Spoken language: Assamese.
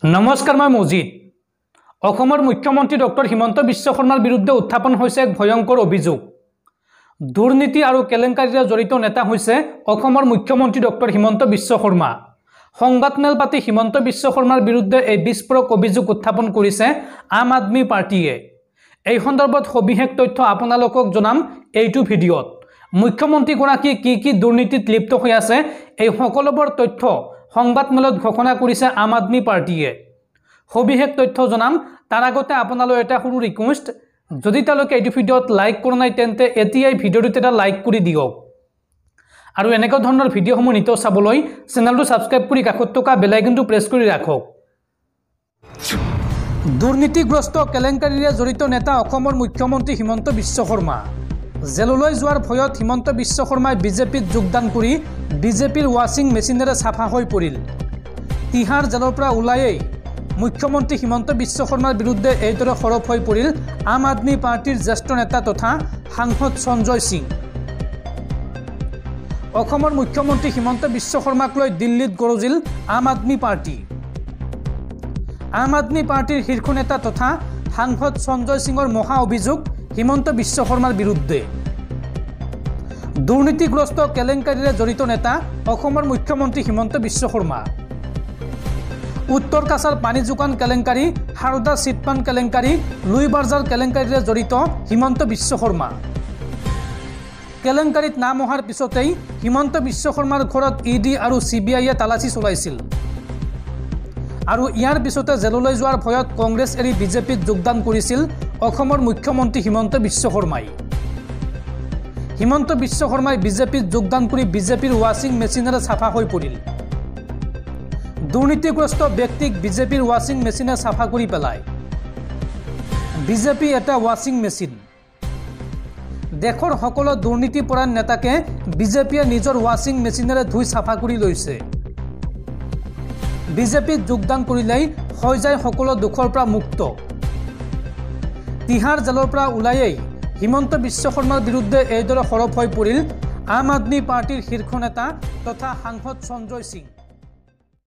नमस्कार मैं मजिद मुख्यमंत्री डॉक्टर हिमंत विश्व शर्मार विरुद्धे उत्थापन होइसे एक भयंकर अभियोग। दुर्नीति और केलेंकारिरे जड़ित नेता होइसे मुख्यमंत्री डॉक्टर हिमंत विश्व शर्मा। संबादमेल पाति हिमंत विश्व शर्मार विरुद्धे एक विस्फोरक अभियोग उत्थापन करिছে आम आदमी पार्टीए। এই সন্দৰ্ভত সবিশেষ তথ্য আপোনালোকক জনাম এইটো ভিডিঅ'ত। মুখ্যমন্ত্ৰীগৰাকী কি দুৰ্নীতিত লিপ্ত হৈ আছে এই সকলোবোৰ তথ্য সংবাদমেলত ঘোষণা কৰিছে আম আদমি পাৰ্টিয়ে। সবিশেষ তথ্য জনাম তাৰ আগতে আপোনালোক এটা সৰু ৰিকুৱেষ্ট, যদি তেওঁলোকে এইটো ভিডিঅ'ত লাইক কৰা নাই তেন্তে এতিয়াই ভিডিঅ'টোত এটা লাইক কৰি দিয়ক আৰু এনেকুৱা ধৰণৰ ভিডিঅ'সমূহ নিতৌ চাবলৈ চেনেলটো সাবস্ক্ৰাইব কৰি কাষত থকা বেল আইকনটো প্ৰেছ কৰি ৰাখক। দুৰ্নীতিগ্ৰস্ত কেলেংকাৰীৰে জড়িত নেতা অসমৰ মুখ্যমন্ত্ৰী হিমন্ত বিশ্ব শৰ্মা। জেললৈ যোৱাৰ ভয়ত হিমন্ত বিশ্ব শৰ্মাই বিজেপিত যোগদান কৰি বিজেপিৰ ৱাশ্বিং মেচিনেৰে চাফা হৈ পৰিল। তিহাৰ জেলৰ পৰা ওলায়েই মুখ্যমন্ত্ৰী হিমন্ত বিশ্ব শৰ্মাৰ বিৰুদ্ধে এইদৰে সৰব হৈ পৰিল আম আদমি পাৰ্টিৰ জ্যেষ্ঠ নেতা তথা সাংসদ সঞ্জয় সিং। অসমৰ মুখ্যমন্ত্ৰী হিমন্ত বিশ্ব শৰ্মাক লৈ দিল্লীত গৰজিল আম আদমি পাৰ্টি। आम आदमी पार्टीर शीर्ष नेता तथा सांसद सञ्जय सिंगर महा अभियोग हिमंत विश्व शर्मार विरुद्धे। दुर्नीतिग्रस्त केलेंकारीरे जड़ित नेता मुख्यमंत्री हिमंत विश्व शर्मा। उत्तर काछार पानी जोगान केलेंकारी, हारदा चिटफांड केलेंकारी, लुई बाजार केलेंकारीरे जड़ित हिमंत विश्व शर्मा। केलेंकारीत नाम अहार पिछतेई हिमंत विश्व शर्मार घरत इडी और सीबीआईए तालाची चलाइছিল और यार पिछते जेलলৈ যোৱাৰ ভয়ত কংগ্ৰেছ এৰি বিজেপিত যোগদান কৰিছিল অসমৰ মুখ্যমন্ত্ৰী হিমন্ত বিশ্ব শৰ্মাই। হিমন্ত বিশ্ব শৰ্মাই বিজেপিত যোগদান কৰি বিজেপিৰ ৱাশ্বিং মেচিনেৰে চাফা হৈ পৰিল। দুৰ্নীতিগ্ৰস্ত ব্যক্তিক বিজেপিৰ ৱাশ্বিং মেচিনে চাফা কৰি পেলায়। বিজেপি এটা ৱাশ্বিং মেচিন। দেশৰ সকলো দুৰ্নীতিপৰায়ণ নেতাকে বিজেপিয়ে নিজৰ ৱাশ্বিং মেচিনেৰে ধুই চাফা কৰি লৈছে। বিজেপিত যোগদান কৰিলেই হৈ যায় সকলো দুখৰ পৰা মুক্ত। তিহাৰ জেলৰ পৰা ওলায়েই হিমন্ত বিশ্ব শৰ্মাৰ বিৰুদ্ধে এইদৰে সৰব হৈ পৰিল আম আদমি পাৰ্টিৰ শীৰ্ষ নেতা তথা সাংসদ সঞ্জয় সিং।